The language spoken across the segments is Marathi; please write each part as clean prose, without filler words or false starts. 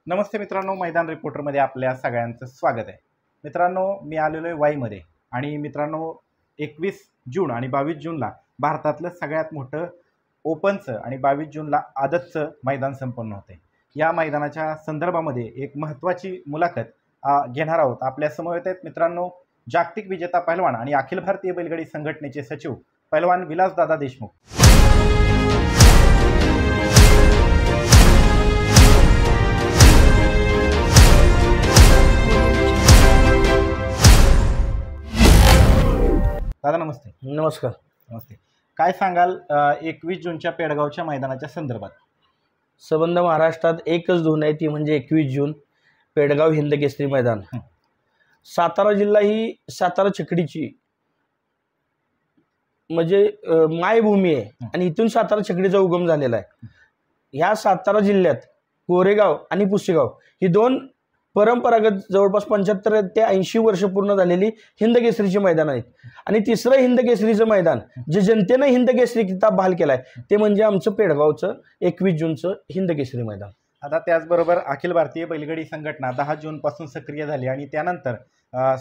नमस्ते मित्रांनो, मैदान रिपोर्टरमध्ये आपल्या सगळ्यांचं स्वागत आहे। मित्रांनो, मी आलेलो आहे वाईमध्ये आणि मित्रांनो 21 जून आणि 22 जूनला भारतातलं सगळ्यात मोठं ओपनचं आणि 22 जूनला आदतचं मैदान संपन्न होते। या मैदानाच्या संदर्भामध्ये एक महत्त्वाची मुलाखत घेणार आहोत। आपल्या समोर आहेत मित्रांनो जागतिक विजेता पहिलवान आणि अखिल भारतीय बैलगाडी संघटनेचे सचिव पहिलवान विलासदादा देशमुख। दादा नमस्ते। नमस्कार। नमस्ते। काय सांगाल 21 जूनच्या पेडगावच्या मैदानाच्या संदर्भात? संबंध महाराष्ट्रात एकच धून आहे, ती म्हणजे 21 जून पेडगाव हिंद केसरी मैदान। सातारा जिल्हा ही सातारा छकडीची म्हणजे मायभूमी आहे आणि इथून सातारा छकडीचा उगम झालेला आहे। ह्या सातारा जिल्ह्यात कोरेगाव आणि पुसेगाव ही दोन परंपरागत जवळपास 75 ते 80 वर्ष पूर्ण झालेली हिंद केसरीची मैदान आहेत। आणि तिसरं हिंद केसरीचं मैदान जे जनतेनं हिंद केसरी किताब बहाल केलाय ते म्हणजे आमचं पेडगावचं 21 जूनचं हिंद केसरी मैदान। आता त्याचबरोबर अखिल भारतीय बैलगाडी संघटना 10 जून पासून सक्रिय झाली आणि त्यानंतर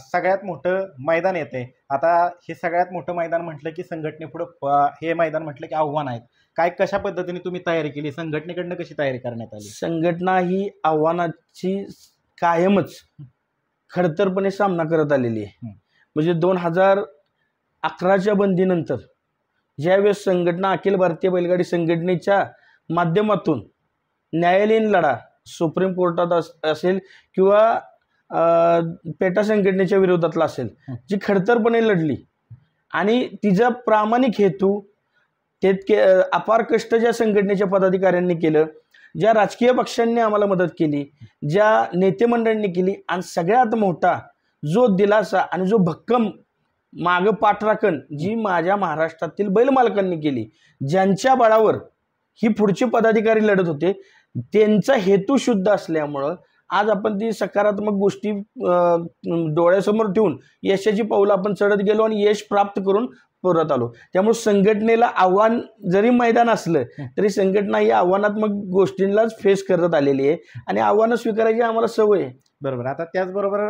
सगळ्यात मोठं मैदान येते। आता हे सगळ्यात मोठं मैदान म्हटलं की संघटनेपुढं हे मैदान म्हटलं की आव्हान आहेत। काय कशा पद्धतीने तुम्ही तयारी केली, संघटनेकडनं कशी तयारी करण्यात आली? संघटना ही आव्हानाची कायमच खडतरपणे सामना करत आलेली आहे। म्हणजे 2011च्या बंदीनंतर ज्यावेळेस संघटना अखिल भारतीय बैलगाडी संघटनेच्या माध्यमातून न्यायालयीन लढा सुप्रीम कोर्टात असेल किंवा पेटा संघटनेच्या विरोधातला असेल, जी खडतरपणे लढली आणि तिचा प्रामाणिक हेतू ते अपार कष्ट ज्या संघटनेच्या पदाधिकाऱ्यांनी केलं, ज्या राजकीय पक्षांनी आम्हाला मदत केली, ज्या नेते मंडळांनी केली आणि सगळ्यात मोठा जो दिलासा आणि जो भक्कम मागं पाठराखण जी माझ्या महाराष्ट्रातील बैलमालकांनी केली, ज्यांच्या बळावर ही पुढचे पदाधिकारी लढत होते, त्यांचा हेतू शुद्ध असल्यामुळं आज आपण ती सकारात्मक गोष्टी डोळ्यासमोर ठेवून यशाची पाऊलं आपण चढत गेलो आणि यश प्राप्त करून परत आलो। त्यामुळे संघटनेला आव्हान जरी मैदान असलं तरी संघटना ही आव्हानात्मक गोष्टींनाच फेस करत आलेली आहे आणि आव्हानं स्वीकारायची आम्हाला सवय आहे। बरोबर। आता त्याचबरोबर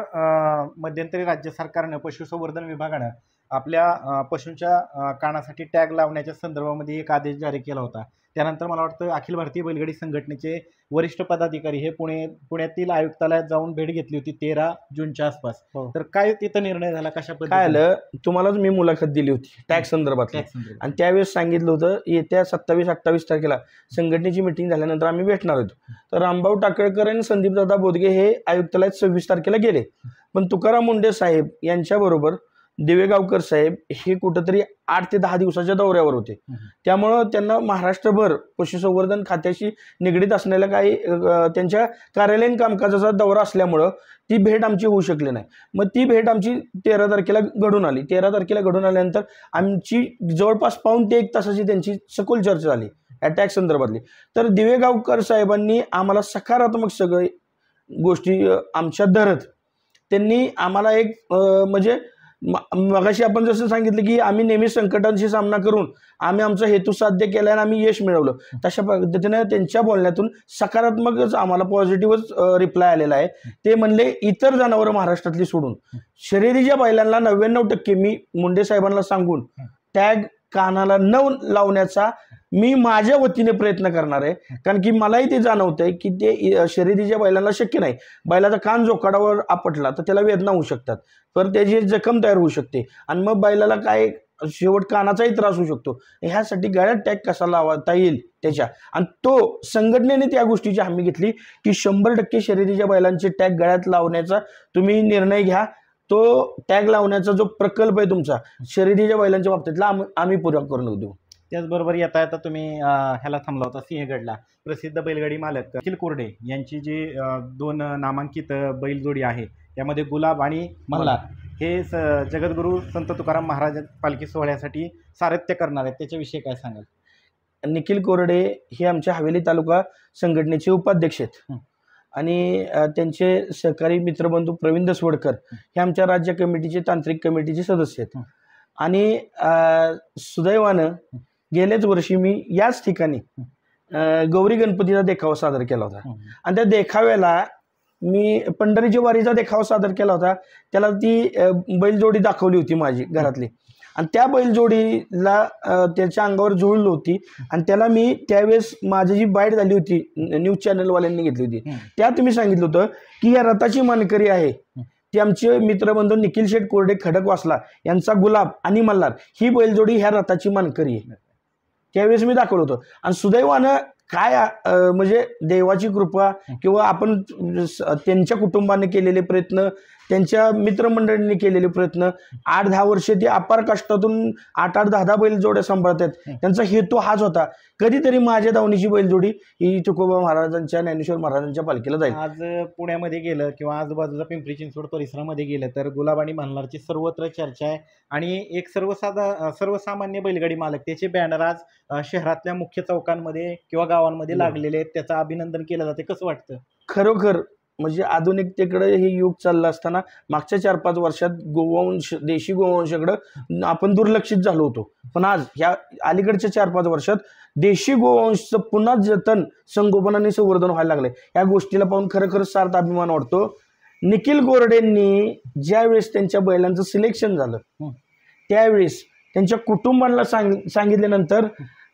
मध्यंतरी राज्य सरकारनं पशुसंवर्धन विभागानं आपल्या पशूंच्या कानासाठी टॅग लावण्याच्या संदर्भामध्ये एक आदेश जारी केला होता। त्यानंतर मला वाटतं अखिल भारतीय बैलगाडी संघटनेचे वरिष्ठ पदाधिकारी हे पुण्यातील आयुक्तालयात जाऊन भेट घेतली होती 13 जूनच्या आसपास। तर काय तिथं निर्णय झाला, कशा पद्धतीने? काय आलं, तुम्हालाच मी मुलाखत दिली होती टॅग संदर्भात आणि त्यावेळेस सांगितलं होतं येत्या 27-28 तारखेला संघटनेची मिटिंग झाल्यानंतर आम्ही भेटणार होतो। तर रामभाऊ टाकळकर आणि संदीपदादा बोदगे हे आयुक्तालयात 26 तारखेला गेले, पण तुकाराम मुंडे साहेब यांच्याबरोबर दिवेगावकर साहेब हे कुठंतरी 8 ते 10 दिवसाच्या दौऱ्यावर होते। त्यामुळं त्यांना महाराष्ट्रभर पशुसंवर्धन खात्याशी निगडीत असलेल्या काही त्यांच्या कार्यालयीन कामकाजाचा दौरा असल्यामुळं ती भेट आमची होऊ शकली नाही। मग ती भेट आमची 13 तारखेला घडून आली। 13 तारखेला घडून आल्यानंतर आमची जवळपास पाऊण ते 1 तासाची त्यांची सखोल चर्चा झाली अटॅक संदर्भातली। तर दिवेगावकर साहेबांनी आम्हाला सकारात्मक सगळे गोष्टी आमच्या धरत त्यांनी आम्हाला एक म्हणजे मगाशी आपण जसं सांगितलं की आम्ही नेहमी संकटांशी सामना करून आम्ही आमचा हेतू साध्य केला आणि आम्ही यश मिळवलं, तशा पद्धतीने त्यांच्या बोलण्यातून सकारात्मकच आम्हाला पॉझिटिव्हच रिप्लाय आलेला आहे। ते म्हणले इतर जनावरं महाराष्ट्रातली सोडून शर्यतीच्या बैलांना 99% मी मुंडे साहेबांना सांगून टॅग कानाला न लावण्याचा मी माझ्या वतीने प्रयत्न करणार आहे, कारण की मलाही ते जाणवतंय की ते शर्यतीच्या बैलांना शक्य नाही। बैलाचा कान जोकाडावर आपटला तर त्याला वेदना होऊ शकतात, तर त्याची जखम तयार होऊ शकते आणि मग बैलाला काय शेवट कानाचाही त्रास होऊ शकतो। ह्यासाठी गळ्यात टॅग कसा लावता येईल त्याच्या, आणि तो संघटनेने त्या गोष्टीची हमी घेतली की 100% शर्यतीच्या बैलांचे टॅग गळ्यात लावण्याचा तुम्ही निर्णय घ्या। तो टॅग लावण्याचा जो प्रकल्प आहे तुमचा शर्यतीच्या बैलांच्या बाबतीतला आम्ही पुरा करून देऊ। त्याचबरोबर येता तुम्ही ह्याला थांबला होता सिंहगडला प्रसिद्ध बैलगाडी मालक निखिल कोरडे यांची जी 2 नामांकित बैलजोडी आहे, त्यामध्ये गुलाब आणि मल्हार हे जगद्गुरू संत तुकाराम महाराज पालखी सोहळ्यासाठी सारथ्य करणार आहेत, त्याच्याविषयी काय सांगाल? निखिल कोरडे हे आमच्या हवेली तालुका संघटनेचे उपाध्यक्ष आहेत आणि त्यांचे सहकारी मित्रबंधू प्रवीण दसवडकर हे आमच्या राज्य कमिटीचे तांत्रिक कमिटीचे सदस्य आहेत। आणि सुदैवानं गेल्याच वर्षी मी याच ठिकाणी गौरी गणपतीचा देखावा सादर केला होता आणि त्या देखाव्याला मी पंढरीच्या वारीचा देखावा सादर केला होता. त्याला ती बैलजोडी दाखवली होती माझी घरातली आणि त्या बैलजोडीला त्याच्या अंगावर जुळली होती आणि त्याला मी त्यावेळेस माझी जी बाईट झाली होती न्यूज चॅनलवाल्यांनी घेतली होती त्यात मी सांगितलं होतं की या रथाची मानकरी आहे ती आमचे मित्रबंधू निखिल शेठ कोरडे खडकवासला यांचा गुलाब आणि मल्हार ही बैलजोडी ह्या रथाची मानकरी आहे. त्यावेळेस मी दाखवलं होतं आणि सुदैवानं काय म्हणजे देवाची कृपा किंवा आपण त्यांच्या कुटुंबाने केलेले प्रयत्न त्यांच्या मित्रमंडळींनी केलेले प्रयत्न 8-10 वर्ष ते अपार कष्टातून 8-8, 10-10 बैलजोड्या सांभाळतात. त्यांचा हेतू हाच होता कधीतरी माझ्या दावणीची बैलजोडी ही तुकोबा महाराजांच्या ज्ञानेश्वर महाराजांच्या पालखीला जाईल. आज पुण्यामध्ये गेलं किंवा आजूबाजूचा पिंपरी चिंचवड परिसरामध्ये गेलं तर गुलाब आणि मल्हारची सर्वत्र चर्चा आहे आणि एक सर्वसामान्य बैलगाडी मालक त्याचे बॅनर आज शहरातल्या मुख्य चौकांमध्ये किंवा गावांमध्ये लागलेले आहेत. त्याचं अभिनंदन केलं जाते. कसं वाटतं? खरोखर म्हणजे आधुनिकतेकडे हे युग चाललं असताना मागच्या 4-5 वर्षात गोवंश देशी गोवंशाकडं आपण दुर्लक्षित झालो होतो पण आज ह्या अलीकडच्या 4-5 वर्षात देशी गोवंशचं पुन्हा जतन संगोपन आणि संवर्धन व्हायला लागलंय. या गोष्टीला पाहून खरोखर सार्थ अभिमान वाटतो. निखिल कोरडेंनी ज्यावेळेस त्यांच्या बैलांचं सिलेक्शन झालं त्यावेळेस त्यांच्या कुटुंबाला सांगितल्यानंतर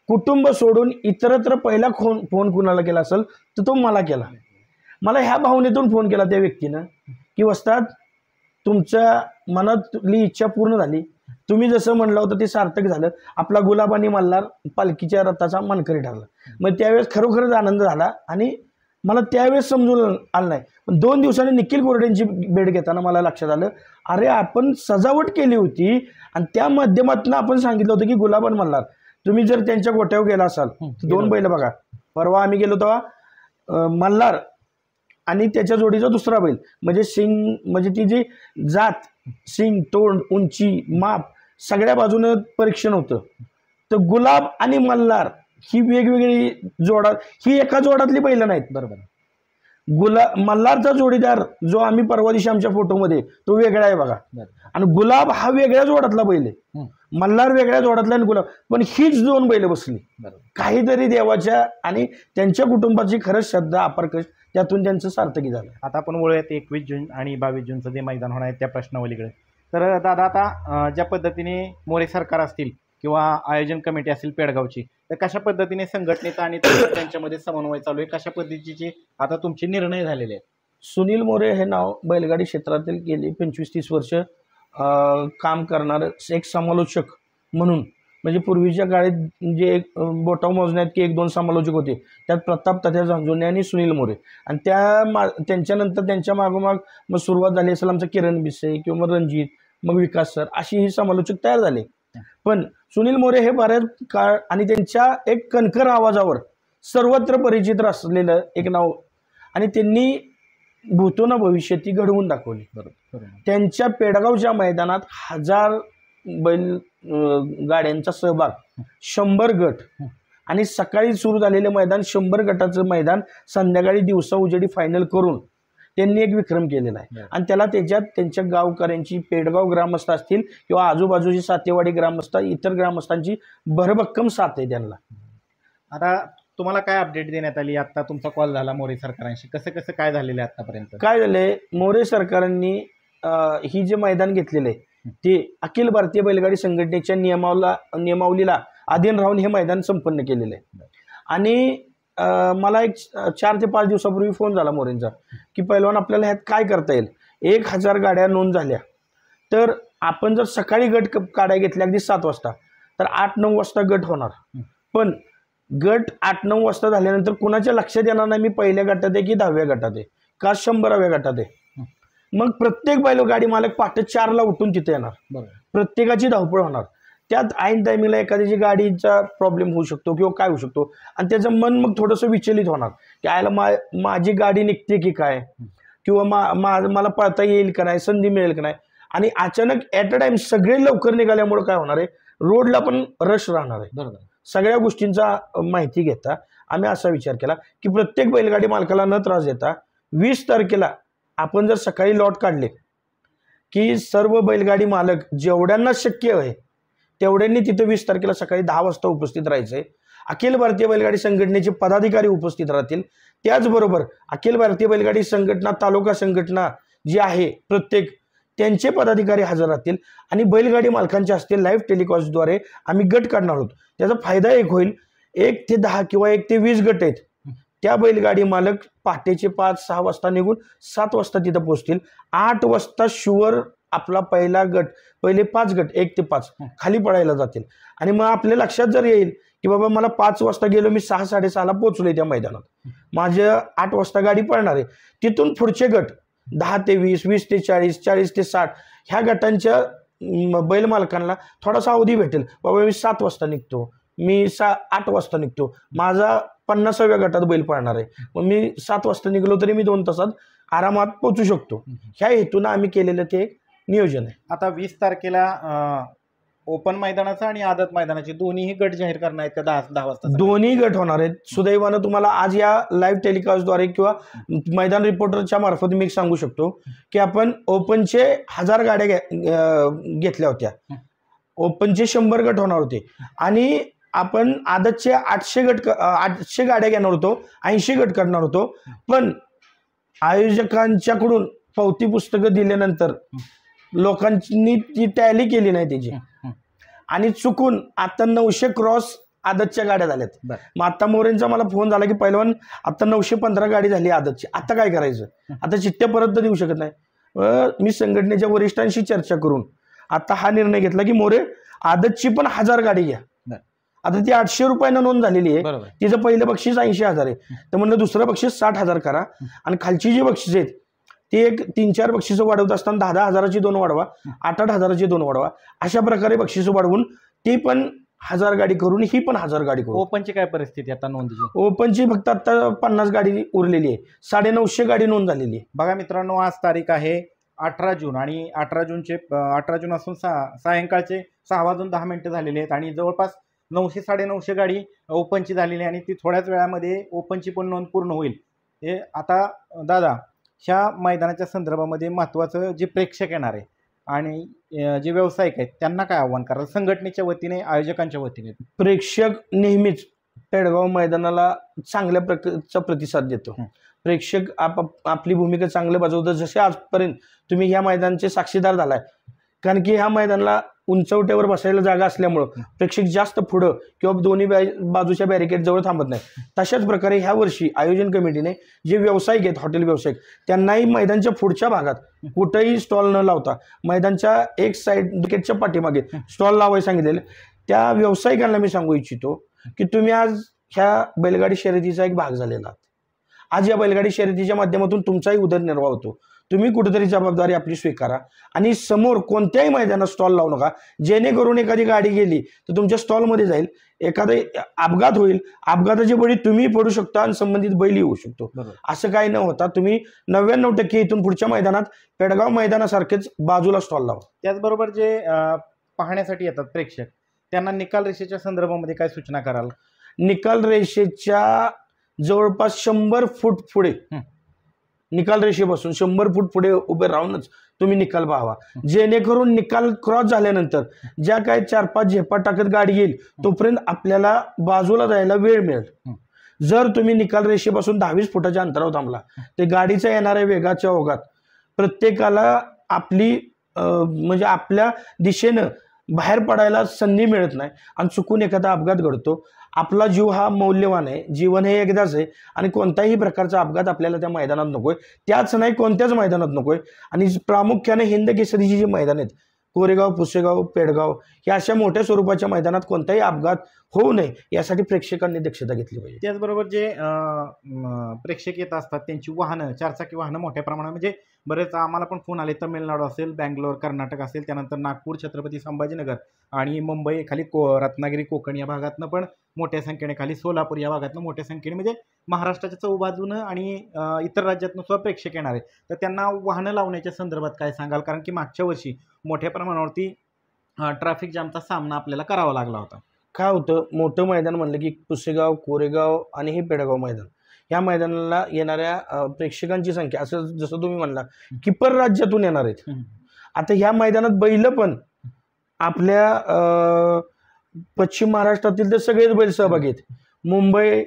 कुटुंब सोडून इतरत्र पहिला फोन कुणाला केला असेल तर तो मला केला. मला ह्या भावनेतून फोन केला त्या व्यक्तीनं की वस्ताद तुमच्या मनातली इच्छा पूर्ण झाली तुम्ही जसं म्हणलं होतं ते सार्थक झालं. आपला गुलाब आणि मल्हार पालखीच्या रथाचा मानकरी ठरला. मग त्यावेळेस खरोखरच आनंद झाला आणि मला त्यावेळेस समजून आलं नाही पण 2 दिवसांनी निखिल कोरडेंची भेट घेताना मला लक्षात आलं अरे आपण सजावट केली होती आणि त्या माध्यमातून आपण सांगितलं होतं की गुलाब आणि मल्हार तुम्ही जर त्यांच्या गोट्यावर गेला असाल तर 2 बैल बघा. परवा आम्ही गेलो तेव्हा मल्हार आणि त्याच्या जोडीचा दुसरा बैल म्हणजे सिंग म्हणजे ती जी जात सिंग तोंड उंची माप सगळ्या बाजूनं परीक्षण होतं. तर गुलाब आणि मल्हार ही वेगवेगळी जोडा ही एका जोडातली बैलं नाहीत. बरोबर. मल्हारचा जोडीदार जो आम्ही परवा दिवशी आमच्या फोटोमध्ये तो वेगळा आहे बघा आणि गुलाब हा वेगळ्या जोडातला बैल आहे. मल्हार वेगळ्या जोडातला आणि गुलाब पण हीच 2 बैल बसली. काहीतरी देवाच्या आणि त्यांच्या कुटुंबाची खरंच श्रद्धा अपारकश त्यातून त्यांचं सार्थकी झालं. आता आपण वळूयात 21 जून आणि 22 जूनचं जे मैदान होणार आहे त्या प्रश्नावलीकडे. तर दादा आता ज्या पद्धतीने मोरे सरकार असतील किंवा आयोजन कमिटी असेल पेडगावची तर कशा पद्धतीने संघटनेचा आणि त्यांच्यामध्ये समन्वय चालू आहे कशा पद्धतीचे आता तुमचे निर्णय झालेले आहेत? सुनील मोरे हे नाव बैलगाडी क्षेत्रातील गेली 25-30 वर्ष काम करणारं एक समालोचक म्हणून म्हणजे पूर्वीच्या काळात जे बोटाव मोजण्यात की 1-2 समालोचक होते त्यात प्रताप तात्या झांजुर्णे आणि सुनील मोरे आणि त्यांच्यानंतर त्यांच्या मागोमाग मग सुरुवात झाली असेल आमचं किरण बिसे किंवा रणजित मग विकास सर अशी ही समालोचक तयार झाले. पण सुनील मोरे हे बऱ्याच काळ आणि त्यांच्या एक कणखर आवाजावर सर्वत्र परिचित असलेलं एक नाव आणि त्यांनी भूतोना भविष्यती घडवून दाखवली. त्यांच्या पेडगावच्या मैदानात 1000 बैल गाड्यांचा सहभाग 100 गट आणि सकाळी सुरू झालेलं मैदान 100 गटाचं मैदान संध्याकाळी दिवसा उजेडी फायनल करून त्यांनी एक विक्रम केलेला आहे आणि त्याला त्याच्यात त्यांच्या गावकऱ्यांची पेडगाव ग्रामस्थ असतील किंवा आजूबाजूची सातेवाडी ग्रामस्थ इतर ग्रामस्थांची भरभक्कम साथ आहे त्यांना. आता तुम्हाला काय अपडेट देण्यात आली? आता तुमचा कॉल झाला मोरे सरकारांशी कसं काय झालेलं आहे आतापर्यंत? काय झालंय मोरे सरकारांनी ही जे मैदान घेतलेलं आहे ते अखिल भारतीय बैलगाडी संघटनेच्या नियमावलीला अधीन राहून हे मैदान संपन्न केलेलं आहे. आणि मला एक 4 ते 5 दिवसापूर्वी फोन झाला मोरेंचा की पहिलवान आपल्याला ह्यात काय करता येईल. 1000 गाड्या नोंद झाल्या तर आपण जर सकाळी गट काढाय घेतल्या अगदी 7 वाजता तर 8-9 वाजता गट होणार. पण गट 8-9 वाजता झाल्यानंतर कुणाच्या लक्षात येणार नाही मी पहिल्या गटात आहे की 10व्या गटात आहे का 100व्या गटात आहे. मग प्रत्येक बैलगाडी मालक पहाटे 4ला उठून तिथे येणार. प्रत्येकाची धावपळ होणार. त्यात ऐन टायमिंगला एखाद्याची गाडीचा प्रॉब्लेम होऊ शकतो किंवा काय होऊ शकतो आणि त्याचं मन मग थोडंसं विचलित होणार की आयला माझी गाडी निघते की काय किंवा मला पळता येईल का नाही संधी मिळेल का नाही. आणि अचानक ॲट अ टाइम सगळे लवकर निघाल्यामुळे काय होणार आहे रोडला पण रश राहणार आहे. सगळ्या गोष्टींचा माहिती घेता आम्ही असा विचार केला की प्रत्येक बैलगाडी मालकाला न त्रास देता 20 तारखेला आपण जर सकाळी लॉट काढले की सर्व बैलगाडी मालक जेवढ्यांना शक्य आहे तेवढ्यांनी तिथे 20 तारखेला सकाळी 10 वाजता उपस्थित राहायचं आहे. अखिल भारतीय बैलगाडी संघटनेचे पदाधिकारी उपस्थित राहतील. त्याचबरोबर अखिल भारतीय बैलगाडी संघटना तालुका संघटना जी आहे प्रत्येक त्यांचे पदाधिकारी हजर राहतील आणि बैलगाडी मालकांच्या हस्ते लाईव्ह टेलिकास्टद्वारे आम्ही गट काढणार आहोत. त्याचा फायदा एक होईल, 1 ते 10 किंवा 1 ते 20 गट आहेत, त्या बैलगाडी मालक पहाटेचे 5-6 वाजता निघून 7 वाजता तिथं पोहोचतील. 8 वाजता शुअर आपला पहिला गट, पहिले 5 गट 1 ते 5 खाली पडायला जातील. आणि मग आपल्या लक्षात जर येईल की बाबा मला 5 वाजता गेलो, मी 6-6:30ला पोहोचलोय त्या मैदानात, माझ्या 8 वाजता गाडी पळणार आहे, तिथून पुढचे गट 10 ते 20, 20 ते 40, 40 ते 60 ह्या गटांच्या बैल मालकांना थोडासा अवधी भेटेल. बाबा मी 7 वाजता निघतो, मी 8 वाजता निघतो, माझा 50व्या गटात बैल पळणार आहे, मग मी 7 वाजता निघलो तरी मी 2 तासात आरामात पोहोचू शकतो. ह्या हेतून आम्ही केलेलं ते एक नियोजन आहे. आता 20 तारखेला ओपन मैदानाचं आणि आदत मैदानाचे दोन्हीही गट जाहीर करणार आहेत का 10 वाजता? दोन्ही गट होणार आहेत. सुदैवानं तुम्हाला आज या लाईव्ह टेलिकास्टद्वारे किंवा मैदान रिपोर्टरच्या मार्फत मी सांगू शकतो की आपण ओपनचे 1000 गाड्या घेतल्या होत्या, ओपनचे 100 गट होणार होते आणि आपण आदतचे 800 गाड्या घेणार होतो, 80 गट करणार होतो. पण आयोजकांच्याकडून पावती पुस्तकं दिल्यानंतर लोकांनी ती टॅली केली नाही त्याची आणि चुकून आता 900 क्रॉस आदतच्या गाड्या झाल्यात. मग आता मोरेंचा मला फोन झाला की पहिलवान आता 915 गाडी झाली आदतची, आता काय करायचं, आता चिठ्ठ्या परत तर देऊ शकत नाही. मी संघटनेच्या वरिष्ठांशी चर्चा करून आता हा निर्णय घेतला की मोरे आदतची पण 1000 गाडी घ्या. आता ती 800 रुपयानं नोंद झालेली आहे, तिचं पहिलं बक्षीस 80,000 आहे, तर म्हणलं दुसरं बक्षीस 60,000 करा आणि खालची जी बक्षीस आहेत ती एक 3-4 बक्षिसं वाढवत असताना 10-10 हजाराची 2 वाढवा, 8-8 हजाराची 2 वाढवा, अशा प्रकारे बक्षिसं वाढवून ती पण 1000 गाडी करून ही पण 1000 गाडी करू. ओपनची काय परिस्थिती आता नोंदीची? ओपनची फक्त आता 50 गाडी उरलेली आहे, 950 गाडी नोंद झालेली आहे. बघा मित्रांनो, आज तारीख आहे 18 जून आणि 18 जून असून सायंकाळचे 6:10 झालेले आहेत आणि जवळपास 900-950 गाडी ओपनची झालेली आहे आणि ती थोड्याच वेळामध्ये ओपनची पण नोंद पूर्ण होईल. हे आता दादा, ह्या मैदानाच्या संदर्भामध्ये महत्त्वाचं जे प्रेक्षक येणार आहे आणि जे व्यावसायिक आहेत त्यांना काय आव्हान कराल संघटनेच्या वतीने, आयोजकांच्या वतीने? प्रेक्षक नेहमीच पेडगाव मैदानाला चांगल्या प्रकारचा प्रतिसाद देतो. प्रेक्षक आपली भूमिका चांगलं बजावतं. जसे आजपर्यंत तुम्ही ह्या मैदानाचे साक्षीदार झालाय, कारण की ह्या मैदानाला उंचवट्यावर बसायला जागा असल्यामुळं प्रेक्षक जास्त पुढं किंवा दोन्ही बाजूच्या बॅरिकेड जवळ थांबत नाही. तशाच प्रकारे ह्या वर्षी आयोजन कमिटीने जे व्यावसायिक आहेत, हॉटेल व्यावसायिक, त्यांनाही मैदानच्या पुढच्या भागात कुठंही स्टॉल न लावता मैदानच्या एक साईड विकेटच्या पाठीमागे स्टॉल लावायला सांगितलेले. त्या व्यावसायिकांना मी सांगू इच्छितो की तुम्ही आज ह्या बैलगाडी शर्यतीचा एक भाग झालेला आहात. आज या बैलगाडी शर्यतीच्या माध्यमातून तुमचाही उदरनिर्वाह होतो. तुम्ही कुठेतरी जबाबदारी आपली स्वीकारा आणि समोर कोणत्याही मैदानात स्टॉल लावू नका, जेणेकरून एखादी गाडी गेली तर तुमच्या स्टॉलमध्ये जाईल, एखादा अपघात होईल, अपघाताची बळी तुम्ही पडू शकता आणि संबंधित बैली होऊ शकतो. असं काही न होता तुम्ही 99% इथून पुढच्या मैदानात पेडगाव मैदानासारखेच बाजूला स्टॉल लावा. त्याचबरोबर जे पाहण्यासाठी येतात प्रेक्षक, त्यांना निकाल रेषेच्या संदर्भामध्ये काय सूचना कराल? निकाल रेषेच्या जवळपास 100 फूट पुढे, निकाल रेषेपासून 100 फूट पुढे उभे राहूनच तुम्ही निकाल पाहावा, जेणेकरून निकाल क्रॉस झाल्यानंतर ज्या काही 4-5 झेपा टाकत गाडी येईल तोपर्यंत आपल्याला बाजूला जायला वेळ मिळेल. जर तुम्ही निकाल रेषेपासून 10-20 फुटाच्या अंतरावर थांबला तर गाडीचा येणाऱ्या वेगाच्या ओघात प्रत्येकाला आपली म्हणजे आपल्या दिशेनं बाहेर पडायला संधी मिळत नाही आणि चुकून एखादा अपघात घडतो. आपला जीव हा मौल्यवान आहे, जीवन हे एकदाच आहे आणि कोणत्याही प्रकारचा अपघात आपल्याला त्या मैदानात नकोय, त्याच नाही कोणत्याच मैदानात नकोय. आणि प्रामुख्याने हिंद केसरीची जी मैदान आहेत, कोरेगाव, पुसेगाव, पेडगाव, या अशा मोठ्या स्वरूपाच्या मैदानात कोणताही अपघात होऊ नये यासाठी प्रेक्षकांनी दक्षता घेतली पाहिजे. त्याचबरोबर जे प्रेक्षक येत असतात त्यांची वाहनं, 4 चाकी वाहनं मोठ्या प्रमाणात, म्हणजे बरेच आम्हाला पण फोन आले, तमिळनाडू असेल, बँगलोर, कर्नाटक असेल, त्यानंतर नागपूर, छत्रपती संभाजीनगर आणि मुंबई, खाली रत्नागिरी, कोकण या भागातनं पण मोठ्या संख्येने, खाली सोलापूर या भागातनं मोठ्या संख्येने, म्हणजे महाराष्ट्राच्या चौबाजूनं आणि इतर राज्यातनं सुद्धा प्रेक्षक येणार आहेत. तर त्यांना वाहनं लावण्याच्या संदर्भात काय सांगाल? कारण की मागच्या वर्षी मोठ्या प्रमाणावरती ट्रॅफिक जामचा सामना आपल्याला करावा लागला होता. काय होतं, मोठं मैदान म्हणलं की पुसेगाव, कोरेगाव आणि हे पेडगाव मैदान, या मैदानाला येणाऱ्या प्रेक्षकांची संख्या, असं जसं तुम्ही म्हणला की परराज्यातून येणार आहेत. आता ह्या मैदानात बैल पण आपल्या पश्चिम महाराष्ट्रातील तर सगळेच बैल सहभागी आहेत. मुंबई,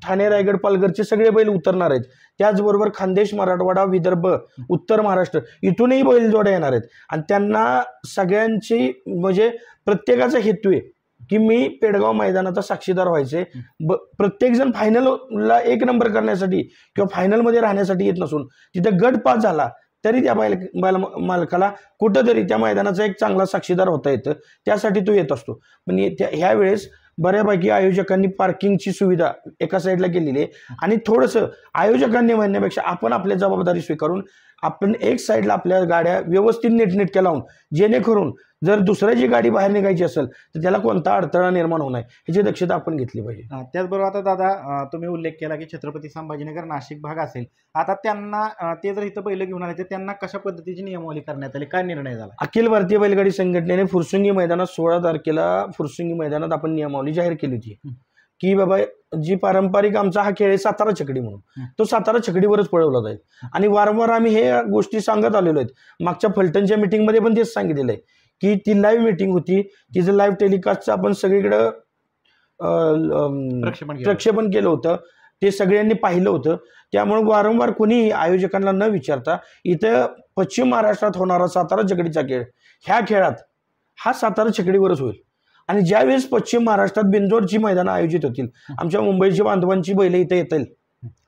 ठाणे, रायगड, पालघरचे सगळे बैल उतरणार आहेत. त्याचबरोबर खानदेश, मराठवाडा, विदर्भ, उत्तर महाराष्ट्र इथूनही बैलजोड्या येणार आहेत. आणि त्यांना सगळ्यांची म्हणजे प्रत्येकाचा हेतू आहे की मी पेडगाव मैदानाचा साक्षीदार व्हायचे. प्रत्येकजण फायनलला 1 नंबर करण्यासाठी किंवा फायनलमध्ये राहण्यासाठी येत नसून तिथे गट पास झाला तरी त्या बैल मालकाला कुठंतरी त्या मैदानाचा एक चांगला साक्षीदार होता येतं, त्यासाठी तो येत असतो. पण ह्या वेळेस बऱ्यापैकी आयोजकांनी पार्किंगची सुविधा एका साईडला केलेली आहे. आणि थोडंसं आयोजकांनी म्हणण्यापेक्षा आपण आपली जबाबदारी स्वीकारून आपण एक साईडला आपल्या गाड्या व्यवस्थित नीटनेटक्या लावून, जेणेकरून जर दुसऱ्याची गाडी बाहेर निघायची असेल तर त्याला कोणता अडथळा निर्माण होणार ह्याची दक्षता आपण घेतली पाहिजे. त्याचबरोबर आता दादा तुम्ही उल्लेख केला की छत्रपती संभाजीनगर नाशिक भाग असेल, आता त्यांना ते जर इथं बैल घेऊन आले तर त्यांना कशा पद्धतीची नियमावली करण्यात आली, काय निर्णय झाला? अखिल भारतीय बैलगाडी संघटनेने फुरसुंगी मैदानात 16 तारखेला फुरसुंगी मैदानात आपण नियमावली जाहीर केली होती की बाबा जी पारंपरिक आमचा हा खेळ आहे सातारा छकडी म्हणून, तो सातारा छकडीवरच पळवला जाईल. आणि वारंवार आम्ही हे गोष्टी सांगत आलेलो आहेत. मागच्या फलटणच्या मीटिंगमध्ये पण तेच सांगितलेलं आहे की ती लाईव्ह मीटिंग होती, तिचं लाईव्ह टेलिकास्टचं आपण सगळीकडं प्रक्षेपण केलं होतं, ते सगळ्यांनी पाहिलं होतं. त्यामुळे वारंवार कोणी आयोजकांना न विचारता इथं पश्चिम महाराष्ट्रात होणारा सातारा छकडीचा खेळ, ह्या खेळात हा सातारा छकडीवरच होईल. आणि ज्यावेळेस पश्चिम महाराष्ट्रात बिनजोडची मैदानं आयोजित होतील, आमच्या मुंबईच्या बांधवांची बैल इथं येतील,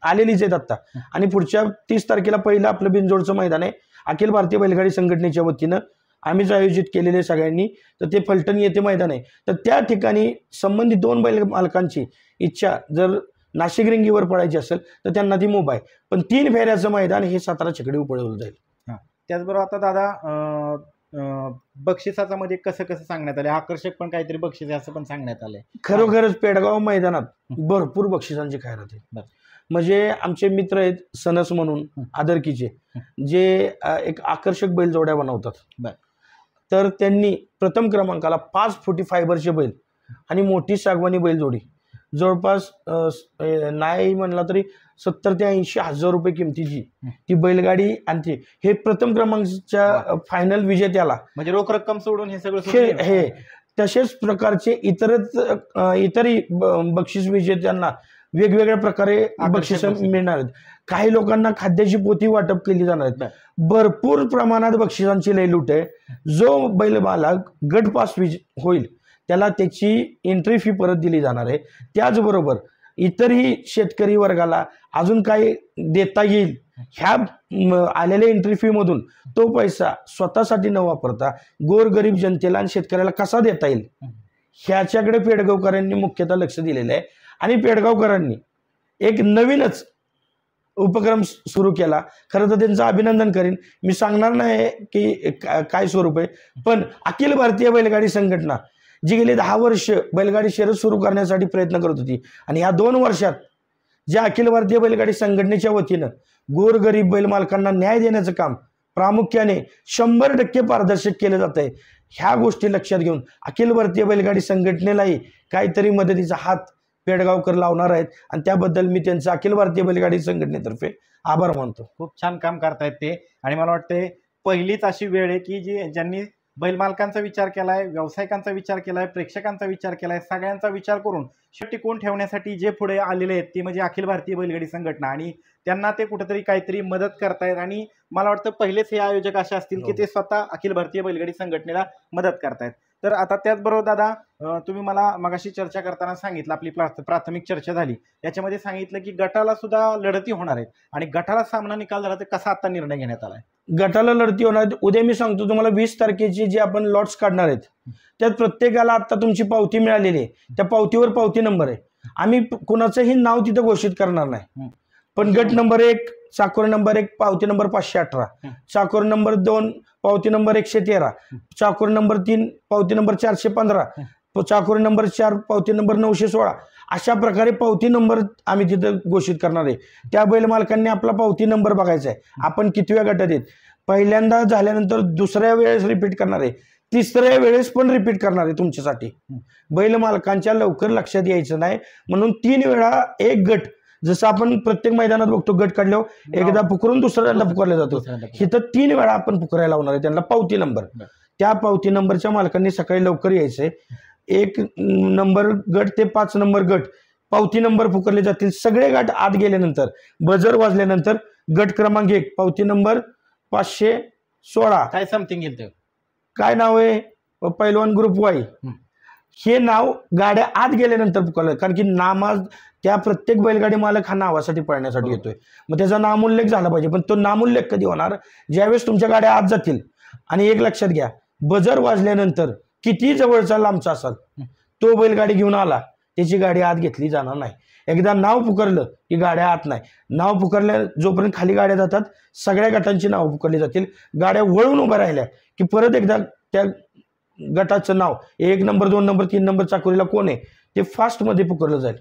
आलेलीच आहेत आत्ता. आणि पुढच्या 30 तारखेला पहिलं आपलं बिनजोडचं मैदान आहे अखिल भारतीय बैलगाडी संघटनेच्या वतीनं आम्हीच आयोजित केलेले सगळ्यांनी. तर ते फलटण येथे मैदान आहे. तर त्या ठिकाणी संबंधित 2 बैल मालकांची इच्छा जर नाशिक रिंगीवर पडायची असेल तर त्यांना ती मुभा आहे. पण 3 फेऱ्याचं मैदान हे सातारा छकडीवर पळवलं जाईल. त्याचबरोबर आता दादा बक्षिसाचा मध्ये कसं कसं सांगण्यात आले, आकर्षक पण काहीतरी बक्षीस असं पण सांगण्यात आलंय. खरोखरच पेडगाव मैदानात भरपूर बक्षिसांची खैरात आहे. म्हणजे आमचे मित्र आहेत सनस म्हणून आदरकीचे, जे एक आकर्षक बैलजोड्या बनवतात. तर त्यांनी प्रथम क्रमांकाला 5 फुटी फायबरचे बैल आणि मोठी सागवानी बैलजोडी जवळपास नाही म्हणला तरी 70 ते 80 हजार रुपये किमतीची ती बैलगाडी आणते. हे प्रथम क्रमांकाच्या फायनल विजेत्याला म्हणजे रोख रक्कम सोडून हे सगळं हे तसेच प्रकारचे इतरही बक्षीस विजेत्यांना वेगवेगळ्या प्रकारे बक्षीस मिळणार आहेत. काही लोकांना खाद्याची पोती वाटप केली जाणार आहेत. भरपूर प्रमाणात बक्षिसांची लयलूट आहे. जो बैल मालक गट पास होईल त्याला त्याची एंट्री फी परत दिली जाणार आहे. त्याचबरोबर इतरही शेतकरी वर्गाला अजून काही देता येईल, ह्या आलेल्या एंट्री फी मधून तो पैसा स्वतःसाठी न वापरता गोरगरीब जनतेला आणि शेतकऱ्याला कसा देता येईल ह्याच्याकडे पेडगावकरांनी मुख्यतः लक्ष दिलेलं आहे. आणि पेडगावकरांनी एक नवीनच उपक्रम सुरू केला. खरं तर त्यांचं अभिनंदन करीन. मी सांगणार नाही की काय स्वरूप आहे, पण अखिल भारतीय बैलगाडी संघटना जी गेली 10 वर्ष बैलगाडी शर्यत सुरू करण्यासाठी प्रयत्न करत होती आणि ह्या 2 वर्षात ज्या अखिल भारतीय बैलगाडी संघटनेच्या वतीनं गोरगरीब बैल मालकांना न्याय देण्याचं काम प्रामुख्याने 100% पारदर्शक केलं जात आहे. ह्या गोष्टी लक्षात घेऊन अखिल भारतीय बैलगाडी संघटनेलाही काहीतरी मदतीचा हात पेडगावकर लावणार आहेत आणि त्याबद्दल मी त्यांचं अखिल भारतीय बैलगाडी संघटनेतर्फे आभार मानतो. खूप छान काम करतायत ते. आणि मला वाटते पहिलीच अशी वेळ आहे की ज्यांनी बैल मालकांचा विचार केलाय, व्यावसायिकांचा विचार केलाय, प्रेक्षकांचा विचार केलाय, सगळ्यांचा विचार करून टिकवून ठेवण्यासाठी जे पुढे आलेले आहेत ती म्हणजे अखिल भारतीय बैलगाडी संघटना. आणि त्यांना ते कुठेतरी काहीतरी मदत करतायत. आणि मला वाटतं पहिलेच हे आयोजक असे असतील की ते स्वतः अखिल भारतीय बैलगाडी संघटनेला मदत करतायत. तर आता त्याचबरोबर दादा तुम्ही मला मगाशी चर्चा करताना सांगितलं, आपली प्राथमिक चर्चा झाली, याच्यामध्ये सांगितलं की गटाला सुद्धा लढती होणार आहेत आणि गटाला सामना निकाल झाला तर कसा आता निर्णय घेण्यात आलाय? गटाला लढती होणार आहेत. उद्या मी सांगतो तुम्हाला 20 तारखेची जे आपण लॉट्स काढणार आहेत त्यात प्रत्येकाला आता तुमची पावती मिळालेली आहे. त्या पावतीवर पावती नंबर आहे. आम्ही कुणाचंही नाव तिथं घोषित करणार नाही, पण गट नंबर 1 चाकोर नंबर 1 पावती नंबर 518, चाकोर नंबर 2 पावती नंबर 113, चाकोर नंबर 3 पावती नंबर 415, चाकोर नंबर 4 पावती नंबर 916, अशा प्रकारे पावती नंबर आम्ही तिथं घोषित करणार आहे. त्या बैल मालकांनी आपला पावती नंबर बघायचा आहे. आपण कितव्या गटात आहेत, पहिल्यांदा झाल्यानंतर दुसऱ्या वेळेस रिपीट करणार आहे, तिसऱ्या वेळेस पण रिपीट करणार आहे. तुमच्यासाठी बैल मालकांच्या लवकर लक्षात यायचं नाही म्हणून 3 वेळा एक गट, जसं आपण प्रत्येक मैदानात बघतो गट काढल्यावर एकदा पुकरून दुसऱ्यांदा पुकारला जातो, इथं 3 वेळा आपण पुकारायला लावणार आहे त्यांना पावती नंबर. त्या पावती नंबरच्या मालकांनी सकाळी लवकर यायचंय. 1 नंबर गट ते 5 नंबर गट पावती नंबर पुकारले जातील. सगळे गट आत गेल्यानंतर बजर वाजल्यानंतर गट क्रमांक 1 पावती नंबर 516 काय समथिंग येईल ते काय नाव आहे पैलवान ग्रुप वाई हे नाव गाड्या आत गेल्यानंतर पुकारलं. कारण की नामाज त्या प्रत्येक बैलगाडी मालक हा नावासाठी पळण्यासाठी येतोय. मग त्याचा नामोल्लेख झाला पाहिजे. पण तो नामोल्लेख कधी होणार ज्यावेळेस तुमच्या गाड्या आत जातील. आणि एक लक्षात घ्या बजर वाजल्यानंतर किती जवळचा लांबचा असाल तो बैलगाडी घेऊन आला त्याची गाडी आत घेतली जाणार नाही. एकदा नाव पुकारलं की गाड्या आत नाही. नाव पुकारल्या जोपर्यंत खाली गाड्या जातात सगळ्या गटांची नाव पुकारली जातील. गाड्या वळून उभ्या राहिल्या की परत एकदा त्या गटाचं नाव 1 नंबर 2 नंबर 3 नंबर चाकोरीला कोण आहे ते फास्टमध्ये पुकारलं जाईल.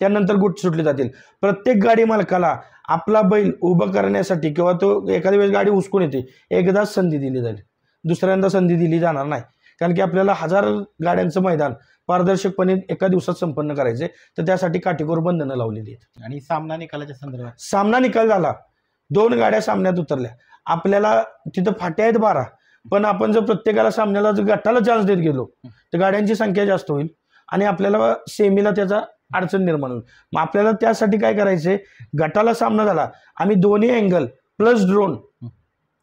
त्यानंतर गुट सुटले जातील. प्रत्येक गाडी मालकाला आपला बैल उभं करण्यासाठी किंवा तो एखाद्या वेळेस गाडी उचकून येते एकदाच संधी दिली जाईल. दुसऱ्यांदा संधी दिली जाणार नाही. कारण की आपल्याला 1000 गाड्यांचं मैदान पारदर्शकपणे एका दिवसात संपन्न करायचे तर त्यासाठी काटेकोर बंधनं लावलेली आहेत. आणि सामना निकालाच्या संदर्भात सामना निकाल झाला 2 गाड्या सामन्यात उतरल्या. आपल्याला तिथं फाट्या आहेत 12 पण आपण जर प्रत्येकाला सामन्याला जर गटाला चान्स देत गेलो तर गाड्यांची संख्या जास्त होईल आणि आपल्याला सेमीला त्याचा अडचण निर्माण होईल. मग आपल्याला त्यासाठी काय करायचंय गटाला सामना झाला आम्ही दोन्ही अँगल प्लस ड्रोन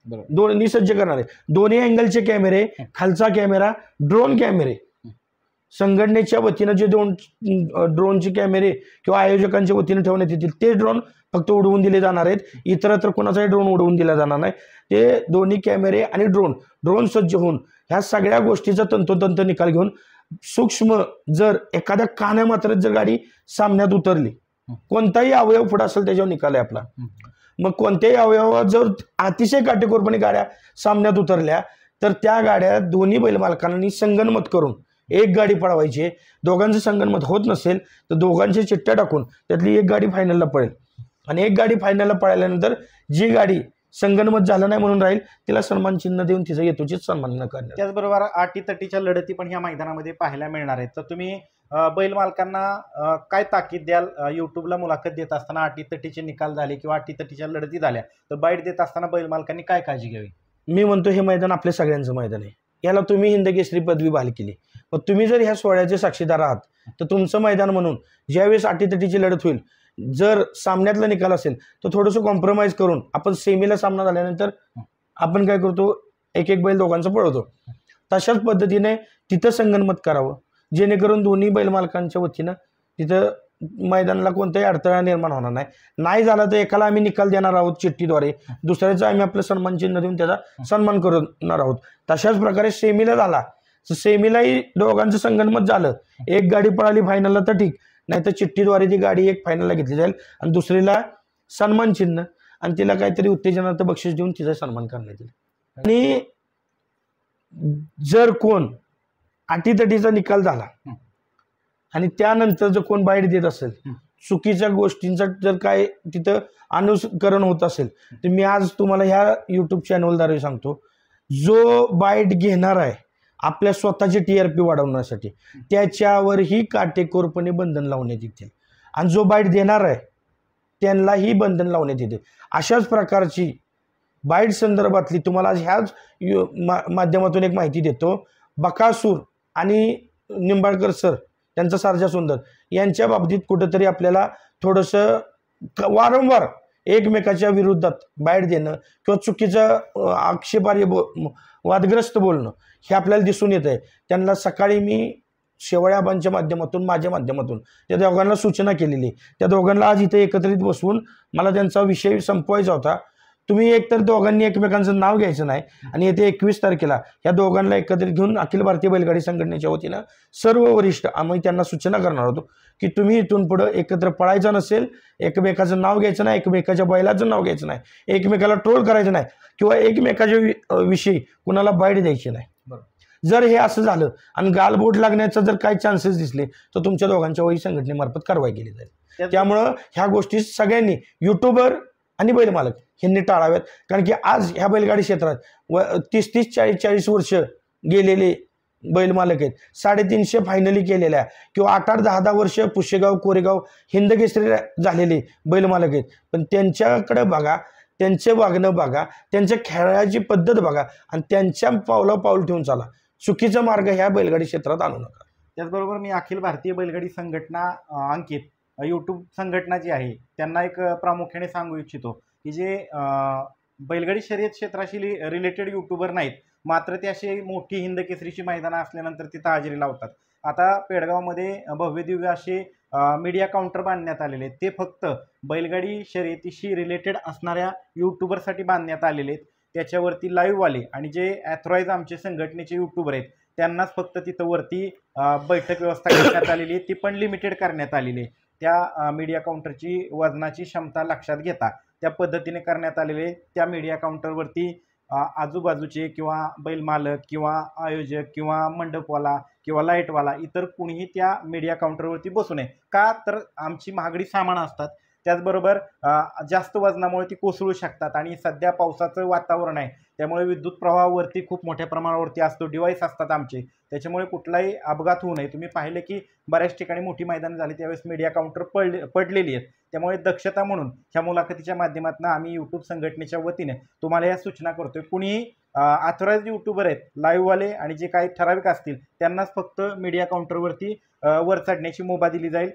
दोन्ही सज्ज करणार आहे. दोन्ही अँगलचे कॅमेरे खालचा कॅमेरा ड्रोन कॅमेरे संघटनेच्या वतीनं जे 2 ड्रोनचे कॅमेरे किंवा आयोजकांच्या वतीनं ठेवण्यात येतील ते ड्रोन फक्त उडवून दिले जाणार आहेत. इतरत्र कोणाचाही ड्रोन उडवून दिला जाणार नाही. ते दोन्ही कॅमेरे आणि ड्रोन सज्ज होऊन ह्या सगळ्या गोष्टीचा तंतोतंत निकाल घेऊन सूक्ष्म जर एखाद्या कान्यामात्रात जर गाडी सामन्यात उतरली कोणताही अवयव पुढे असेल त्याच्यावर निकाल आहे आपला. मग कोणत्याही अवयवात जर अतिशय काटेकोरपणे गाड्या सामन्यात उतरल्या तर त्या गाड्या दोन्ही बैल मालकांनी संगनमत करून एक गाडी पळवायची. दोघांचं संगनमत होत नसेल तर दोघांच्या चिठ्ठ्या टाकून त्यातली एक गाडी फायनलला पळेल आणि एक गाडी फायनलला पळाल्यानंतर जी गाडी संगनमत झालं नाही म्हणून राहील तिला सन्मान चिन्ह देऊन तिचा येतोचित सन्मान करणार. त्याचबरोबर अटीतटीच्या लढती पण ह्या मैदानामध्ये पाहायला मिळणार आहेत. तर तुम्ही बैल मालकांना काय ताकीद द्याल युट्यूबला मुलाखत देत असताना अटीतटीचे निकाल झाले किंवा अटीतटीच्या लढती झाल्या तर बाईट देत असताना बैल मालकांनी काय काळजी घ्यावी? मी म्हणतो हे मैदान आपल्या सगळ्यांचं मैदान आहे. याला तुम्ही हिंदकेसरी पदवी बहाल केली पण तुम्ही जर ह्या सोहळ्याचे साक्षीदार आहात तर तुमचं मैदान म्हणून ज्यावेळेस अटीतटीची लढत होईल जर सामन्यातला निकाल असेल तर थोडंसं कॉम्प्रोमाइज करून आपण सेमीला सामना झाल्यानंतर आपण काय करतो एक एक बैल दोघांचं पळवतो. तशाच पद्धतीने तिथं संगनमत करावं जेणेकरून दोन्ही बैल मालकांच्या वतीनं तिथं मैदानाला कोणताही अडथळा निर्माण होणार नाही. नाही झाला तर एकाला आम्ही निकाल देणार आहोत चिठ्ठीद्वारे दुसऱ्याचं आम्ही आपलं सन्मान चिन्ह देऊन त्याचा सन्मान करणार आहोत. तशाच प्रकारे सेमीला झाला तर सेमीलाही दोघांचं संगनमत झालं एक गाडी पळाली फायनलला तर ठीक नाही तर चिठ्ठीद्वारे ती गाडी एक फायनलला घेतली जाईल आणि दुसरीला सन्मान चिन्ह आणि तिला काहीतरी उत्तेजनार्थ बक्षीस देऊन तिचा सन्मान करण्यात येईल. आणि जर कोण अटीतटीचा निकाल झाला आणि त्यानंतर जर कोण बाईट देत असेल चुकीच्या गोष्टींचा जर काय तिथं अनुकरण होत असेल तर मी आज तुम्हाला ह्या यूट्यूब चॅनलद्वारे सांगतो जो बाईट घेणार आहे आपल्या स्वतःची TRP वाढवण्यासाठी त्याच्यावरही काटेकोरपणे बंधन लावण्यात येतील आणि जो बाईट देणार आहे त्यांनाही बंधन लावण्यात येते. अशाच प्रकारची बाईट संदर्भातली तुम्हाला आज ह्याच माध्यमातून एक माहिती देतो. बकासूर आणि निंबाळकर सर त्यांचा सारजा सुंदर यांच्या बाबतीत कुठंतरी आपल्याला थोडंसं वारंवार एकमेकाच्या विरोधात बाईट देणं किंवा चुकीचं आक्षेपार्ह वादग्रस्त बोलणं हे आपल्याला दिसून येत आहे. त्यांना सकाळी मी शेवळ्याबांच्या माध्यमातून माझ्या माध्यमातून त्या दोघांना सूचना केलेली. त्या दोघांना आज इथे एकत्रित बसवून मला त्यांचा विषय संपवायचा होता. तुम्ही एकतर दोघांनी एकमेकांचं नाव घ्यायचं नाही आणि येते 21 तारखेला ह्या दोघांना एकत्रित घेऊन अखिल भारतीय बैलगाडी संघटनेच्या वतीनं सर्व वरिष्ठ आम्ही त्यांना सूचना करणार होतो की तुम्ही इथून पुढं एकत्र पळायचं नसेल एकमेकाचं नाव घ्यायचं नाही एकमेकाच्या बैलाचं नाव घ्यायचं नाही एकमेकाला ट्रोल करायचं नाही किंवा एकमेकाच्या विषयी कुणाला बाईट द्यायची नाही. जर हे असं झालं आणि गालबोट लागण्याचा जर काही चान्सेस दिसले तर तुमच्या दोघांच्या वही संघटनेमार्फत कारवाई केली जाईल. त्यामुळं ह्या गोष्टी सगळ्यांनी युट्यूबर आणि बैल मालक यांनी टाळाव्यात. कारण की आज ह्या बैलगाडी क्षेत्रात 30-30, 40-40 वर्ष गेलेले बैल मालक आहेत. 350 फायनली केलेल्या किंवा 8-8, 10-10 वर्ष पुशेगाव कोरेगाव हिंदकेसरी झालेले बैल मालक आहेत. पण त्यांच्याकडे बघा त्यांचे वागणं बघा त्यांच्या खेळाची पद्धत बघा आणि त्यांच्या पावला पाऊल ठेवून चाला. चुकीचा मार्ग ह्या बैलगाडी क्षेत्रात आणू नका. त्याचबरोबर मी अखिल भारतीय बैलगाडी संघटना अंकित यूट्यूब संघटना जी आहे त्यांना एक प्रामुख्याने सांगू इच्छितो की जे बैलगाडी शर्यत क्षेत्राशी रिलेटेड यूट्यूबर नाहीत, मात्र ते अशी मोठी हिंद केसरीची मैदानं असल्यानंतर तिथं हजेरी लावतात. आता पेडगावमध्ये भव्यदिव्य असे मीडिया काउंटर बांधण्यात आलेले आहेत. ते फक्त बैलगाडी शर्यतीशी रिलेटेड असणाऱ्या यूट्यूबरसाठी बांधण्यात आलेले आहेत. त्याच्यावरती लाईव्हवाले आणि जे ॲथॉराईज आमचे संघटनेचे यूट्यूबर आहेत त्यांनाच फक्त तिथं वरती बैठक व्यवस्था करण्यात आलेली आहे, ती पण लिमिटेड करण्यात आलेली आहे. त्या मीडिया काउंटरची वजनाची क्षमता लक्षात घेता त्या पद्धतीने करण्यात आलेले. त्या मीडिया काउंटरवरती आजूबाजूचे किंवा बैल मालक किंवा आयोजक किंवा मंडपवाला किंवा लाईटवाला इतर कुणीही त्या मीडिया काउंटरवरती बसू नये. का तर आमची महागडी सामानं असतात, त्याचबरोबर जास्त वजनामुळे ती कोसळू शकतात आणि सध्या पावसाचं वातावरण आहे त्यामुळे विद्युत प्रवाहावरती खूप मोठ्या प्रमाणावरती असतो, डिव्हाइस असतात आमचे, त्याच्यामुळे कुठलाही अपघात होऊ नये. तुम्ही पाहिले की बऱ्याच ठिकाणी मोठी मैदानं झाली त्यावेळेस मीडिया काउंटर पडलेली आहेत. त्यामुळे दक्षता म्हणून ह्या मुलाखतीच्या माध्यमातून आम्ही यूट्यूब संघटनेच्या वतीने तुम्हाला या सूचना करतोय. कुणीही ऑथराइज्ड यूट्यूबर आहेत लाईव्हवाले आणि जे काही ठराविक असतील त्यांनाच फक्त मीडिया काउंटरवरती वर चढण्याची मुभा दिली जाईल.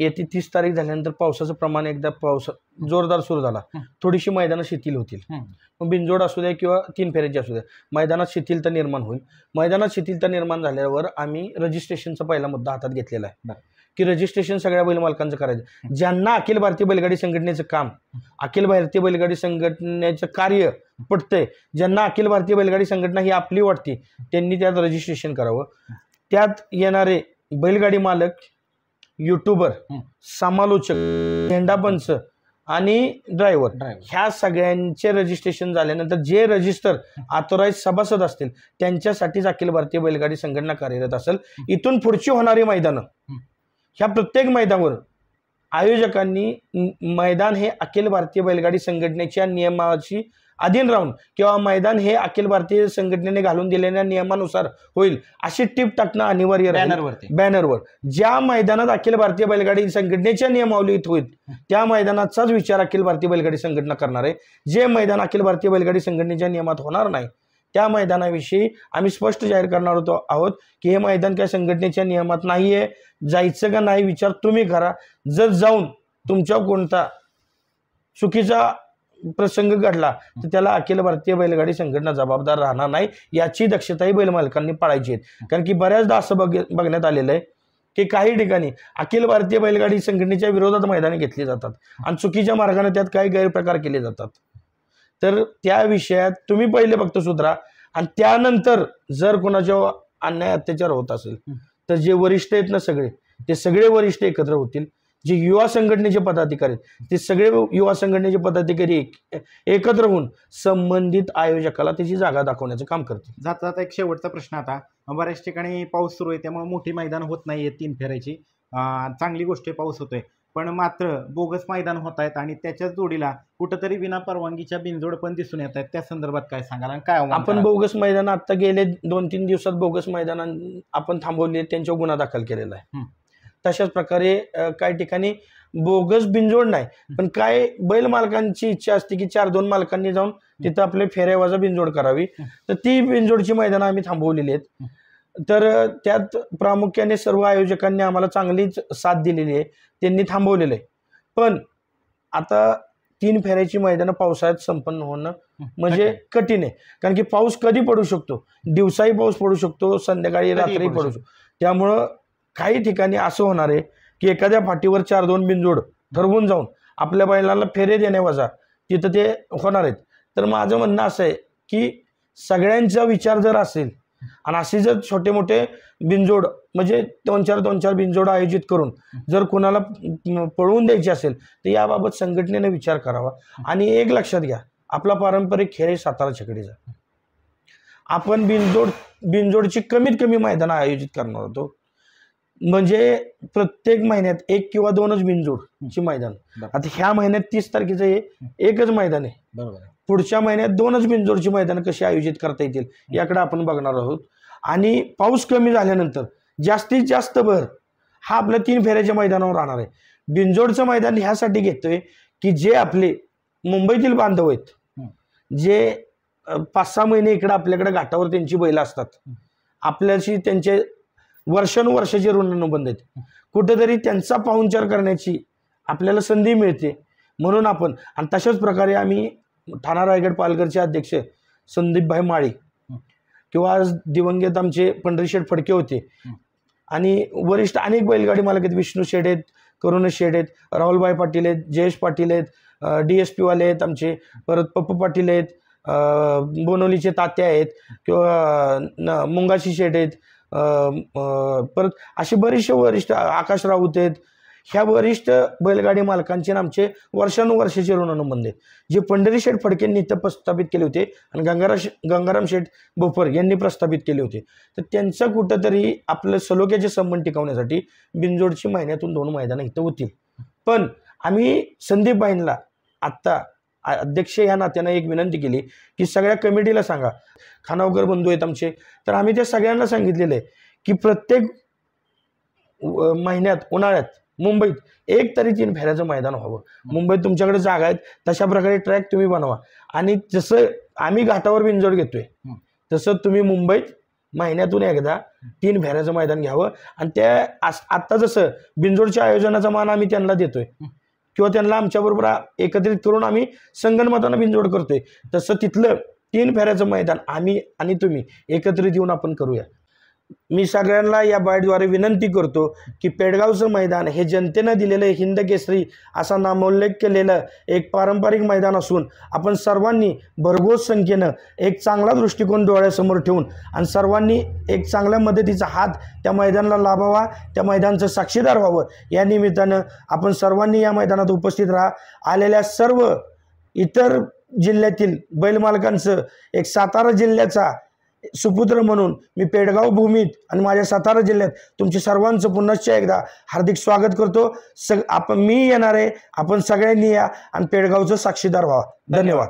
येते 30 तारीख झाल्यानंतर पावसाचं प्रमाण एकदा पाऊस जोरदार सुरू झाला, थोडीशी मैदानं शिथिल होतील. मग बिनजोड असू द्या किंवा 3 फेऱ्याची असू द्या, मैदानात शिथिलता निर्माण होईल. मैदानात शिथिलता निर्माण झाल्यावर आम्ही रजिस्ट्रेशनचा पहिला मुद्दा हातात घेतलेला आहे की रजिस्ट्रेशन सगळ्या बैलमालकांचं करायचं. ज्यांना अखिल भारतीय बैलगाडी संघटनेचं काम, अखिल भारतीय बैलगाडी संघटनेचं कार्य पटतंय, ज्यांना अखिल भारतीय बैलगाडी संघटना ही आपली वाटते, त्यांनी त्यात रजिस्ट्रेशन करावं. त्यात येणारे बैलगाडी मालक, यूट्यूबर, समालोचक, झेंडापंच आणि ड्रायव्हर ह्या सगळ्यांचे रजिस्ट्रेशन झाल्यानंतर जे रजिस्टर ऑथराइज सभासद असतील त्यांच्यासाठीच अखिल भारतीय बैलगाडी संघटना कार्यरत असेल. इथून पुढची होणारी मैदानं ह्या प्रत्येक मैदानावर आयोजकांनी मैदान हे अखिल भारतीय बैलगाडी संघटनेच्या नियमाची अधीन राहून किंवा मैदान हे अखिल भारतीय संघटनेने घालून दिलेल्या नियमानुसार होईल अशी टीप टाकणं अनिवार्य राहील. बॅनरवर ज्या मैदानात अखिल भारतीय बैलगाडी संघटनेच्या नियमावलीत होईल त्या मैदानाचाच विचार अखिल भारतीय बैलगाडी संघटना करणार आहे. जे मैदान अखिल भारतीय बैलगाडी संघटनेच्या नियमात होणार नाही त्या मैदानाविषयी आम्ही स्पष्ट जाहीर करणार आहोत की हे मैदान काय संघटनेच्या नियमात नाहीये, जायचं का नाही विचार तुम्ही करा. जर जाऊन तुमच्या कोणता चुकीचा प्रसंग घडला तर त्याला अखिल भारतीय बैलगाडी संघटना जबाबदार राहणार नाही, याची दक्षताही बैलमालकांनी पाळायची आहे. कारण की बऱ्याचदा असं बघण्यात आलेलं आहे की काही ठिकाणी अखिल भारतीय बैलगाडी संघटनेच्या विरोधात मैदाने घेतली जातात आणि चुकीच्या मार्गाने त्यात काही गैरप्रकार केले जातात. तर त्या विषयात तुम्ही पहिले फक्त सुधरा आणि त्यानंतर जर कोणाच्या अन्याय अत्याचार होत असेल तर जे वरिष्ठ आहेत ना ते सगळे वरिष्ठ एकत्र होतील. जे युवा संघटनेचे पदाधिकारी ते सगळे युवा संघटनेचे पदाधिकारी एकत्र होऊन संबंधित आयोजकाला त्याची जागा दाखवण्याचं काम करतील. जाता जाता एक शेवटचा प्रश्न, आता बऱ्याच ठिकाणी पाऊस सुरू आहे त्यामुळे मोठी मैदान होत नाही आहे 3 फेऱ्याची, चांगली गोष्ट आहे पाऊस होतोय, पण मात्र बोगस मैदान होत आहेत आणि त्याच्याच जोडीला कुठंतरी विना परवानगीच्या बिनजोड पण दिसून येत आहेत. त्या संदर्भात काय सांगाल आणि काय आपण बोगस मैदान आता गेले 2-3 दिवसात बोगस मैदान आपण थांबवले, त्यांच्यावर गुन्हा दाखल केलेला आहे. तशाच प्रकारे काही ठिकाणी बोगस बिनजोड नाही पण काय बैल मालकांची इच्छा असते की 4-2 मालकांनी जाऊन तिथं आपले फेऱ्यावाजा बिनजोड करावी, तर ती बिनजोडची मैदानं आम्ही थांबवलेली आहेत. तर त्यात प्रामुख्याने सर्व आयोजकांनी आम्हाला चांगलीच साथ दिलेली आहे, त्यांनी थांबवलेलं आहे. पण आता 3 फेऱ्याची मैदानं पावसाळ्यात संपन्न होणं म्हणजे कठीण आहे. कारण की पाऊस कधी पडू शकतो, दिवसाही पाऊस पडू शकतो, संध्याकाळी रात्री पडू शकतो. त्यामुळं काही ठिकाणी असं होणार आहे की एखाद्या फाटीवर 4-2 बिनजोड ठरवून जाऊन आपल्या बैलांना फेरे देण्यावाजा तिथं ते होणार आहेत. तर माझं म्हणणं असं आहे की सगळ्यांचा विचार जर असेल आणि असे जर छोटे मोठे बिनजोड म्हणजे 2-4 बिनजोड आयोजित करून जर कोणाला पळवून द्यायची असेल तर याबाबत संघटनेने विचार करावा. आणि एक लक्षात घ्या, आपला पारंपरिक खेळ सातारा छकडीचा, आपण बिनजोडची कमीत कमी मैदानं आयोजित करणार होतो. म्हणजे प्रत्येक महिन्यात 1 किंवा 2च बिनजोडची मैदान. आता ह्या महिन्यात 30 तारखेचं हे एकच मैदान आहे, बरोबर. पुढच्या महिन्यात 2च बिनजोडची मैदान कशी आयोजित करता येतील याकडे आपण बघणार आहोत. आणि पाऊस कमी झाल्यानंतर जास्तीत जास्त भर हा आपल्या 3 फेऱ्याच्या मैदानावर राहणार आहे. बिनजोडचं मैदान ह्यासाठी घेतोय की जे आपले मुंबईतील बांधव आहेत, जे 5-6 महिने इकडे आपल्याकडे घाटावर त्यांची बैल असतात, आपल्याशी त्यांचे वर्षानुवर्षाचे ऋणानुबंध आहेत. कुठेतरी त्यांचा पाहुणचार करण्याची आपल्याला संधी मिळते म्हणून आपण, आणि तशाच प्रकारे आम्ही ठाणा रायगड पालघरचे अध्यक्ष संदीपभाई माळी किंवा आज दिवंगत आमचे पंढरीशेठ फडके होते, आणि वरिष्ठ अनेक बैलगाडी मालक आहेत, विष्णू शेठ आहेत, करुणेश शेठ आहेत, राहुलभाई पाटील आहेत, जयेश पाटील आहेत, DSP वाले आहेत आमचे, परत पप्पू पाटील आहेत, बोनोलीचे तात्या आहेत, किंवा मुंगाशी शेठ आहेत, परत असे बरेचसे वरिष्ठ आकाश राऊत आहेत. ह्या वरिष्ठ बैलगाडी मालकांचे आमचे वर्षानुवर्षाचे ऋणानुबंध आहेत, जे पंढरी शेठ फडकेंनी इथं प्रस्थापित केले होते आणि गंगाराम शेठ बोपर यांनी प्रस्थापित केले होते. तर त्यांचा कुठंतरी आपलं सलोख्याचे संबंध टिकवण्यासाठी बिनजोडची महिन्यातून 2 मैदानं इथं होतील. पण आम्ही संदीपबाईंना आत्ता अध्यक्ष या नात्यानं एक विनंती केली की सगळ्या कमिटीला सांगा, खानावकर बंधू आहेत आमचे, तर आम्ही त्या सगळ्यांना सांगितलेलं आहे की प्रत्येक महिन्यात उन्हाळ्यात मुंबईत एक तरी 3 फेऱ्याचं मैदान व्हावं. मुंबईत तुमच्याकडे जागा आहेत, तशा प्रकारे ट्रॅक तुम्ही बनवा, आणि जसं आम्ही घाटावर बिनजोड घेतोय तसं तुम्ही मुंबईत महिन्यातून एकदा 3 फेऱ्याचं मैदान घ्यावं. आणि त्या आत्ता जसं बिनजोडच्या आयोजनाचा मान आम्ही त्यांना देतोय किंवा त्यांना आमच्याबरोबर एकत्रित करून आम्ही संगणमतानं बिनजोड करतोय, तसं तिथलं 3 फेऱ्याचं मैदान आम्ही आणि तुम्ही एकत्रित येऊन आपण करूया. मी सगळ्यांना या बाईटद्वारे विनंती करतो की पेडगावचं मैदान हे जनतेनं दिलेलं हिंद केसरी असा नामोल्लेख केलेलं एक पारंपरिक मैदान असून आपण सर्वांनी भरघोस संख्येनं एक चांगला दृष्टिकोन डोळ्यासमोर ठेवून आणि सर्वांनी एक चांगल्या मदतीचा हात त्या मैदानाला लाभावा, त्या मैदानाचं साक्षीदार व्हावं. या निमित्तानं आपण सर्वांनी या मैदानात उपस्थित राहा. आलेल्या सर्व इतर जिल्ह्यातील बैलमालकांचं एक सातारा जिल्ह्याचा सुपुत्र म्हणून मी पेडगाव भूमीत आणि माझ्या सातारा जिल्ह्यात तुमच्या सर्वांचं पुनश्च एकदा हार्दिक स्वागत करतो. मी येणार आहे, आपण सगळ्यांनी या आणि पेडगावचं साक्षीदार व्हा. धन्यवाद.